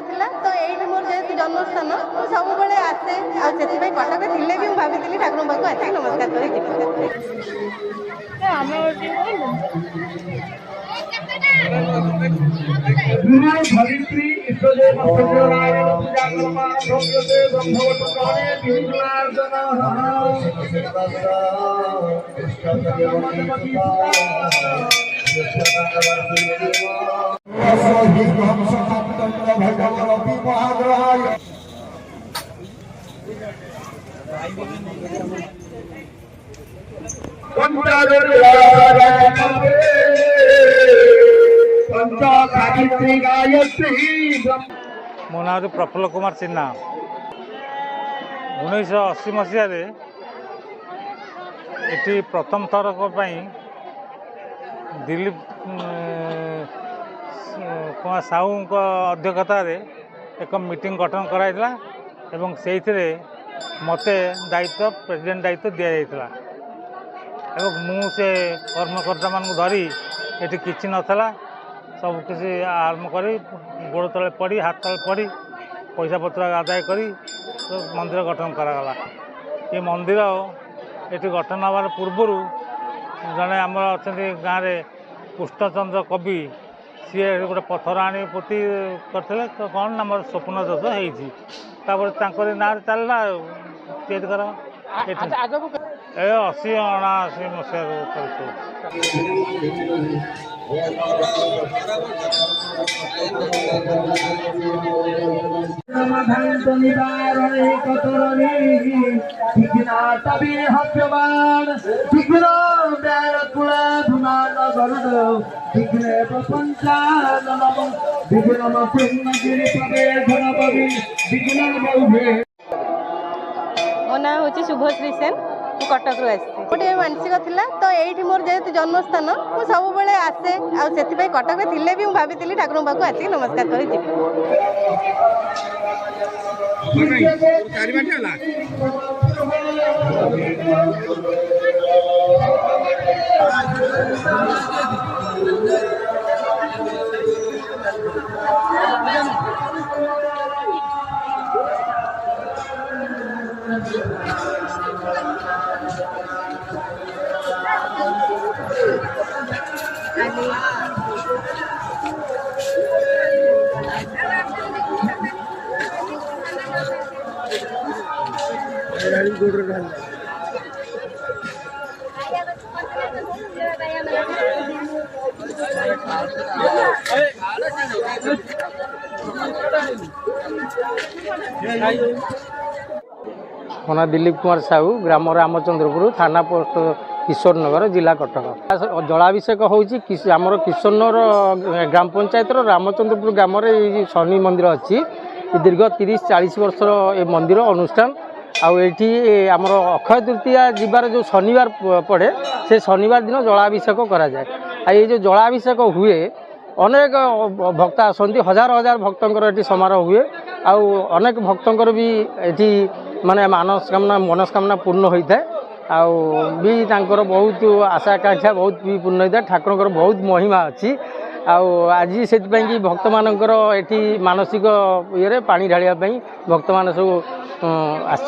थिला तो एठी मोर जेहेतु जन्मस्थान मु सब बेले आसे आ सेति भाई कटक थिले भी मु भाबितिली ठाकुर बाबू आसी नमस्कार करि जिबे हमर धरित्री ईश्वरे मस्तकराय पूजा कर्मा भव्यते ब्रह्मवत काले मो ना प्रफुल्ल कुमार सिन्हा 1980 मसीह ये प्रथम थरक दिलीप कुमार साहू अध्यक्षता एक मीटिंग गठन कराइला एवं से मते दायित्व प्रेसिडेंट दायित्व दि जाइथिला एवं मु से कर्मकर्ता मान धरी ये किसी नाला सब किसी आरम्भ करी गोड़ तले पड़ी हाथ तले पड़ी पैसा पत्र आदाय करी तो मंदिर गठन करागला। ये मंदिर ये गठन हबार पूर्वर जड़े आम अच्छा गाँव में कृष्णचंद्र कवि सी गोटे पथर आनी पोती करते तो कौन ना मोर स्वप्न दोष होपर ना चलना तैयारी कर 80-89 मसीह मो ना हूँ शुभश्री सेन कटक रू आसी गोटे मानसिक थिला तो एठी मोर जेहेतु जन्मस्थान मु सब बेले आसे आ सेति भाई कटक थिले भी मु भाबितिली ठाकुर बाबू आसी नमस्कार करि मोना दिलीप कुमार साहू ग्राम रामचंद्रपुर थाना पोस्ट किशोर नगर जिला कटक जलाभिषेक होमर किशोर नगर ग्राम पंचायत रामचंद्रपुर ग्राम शनि मंदिर अच्छी दीर्घ 30-40 वर्ष ये मंदिर अनुष्ठान आमर अक्षय तृतीया जीवार जो शनिवार पड़े से शनिवार दिन जलाभिषेक करा जाए ये जो जलाभिषेक हुए अनेक भक्त आसती हजार हजार भक्तर ये समारोह हुए अनेक भक्तर भी ये माने मनस्कामना पूर्ण होता है भी बहुत आशा आकांक्षा बहुत भी पूर्ण होता है ठाकुर बहुत महिमा अच्छी आज से भक्त मानकर ये मानसिक ये पानी ढालिया भक्त मान सब आस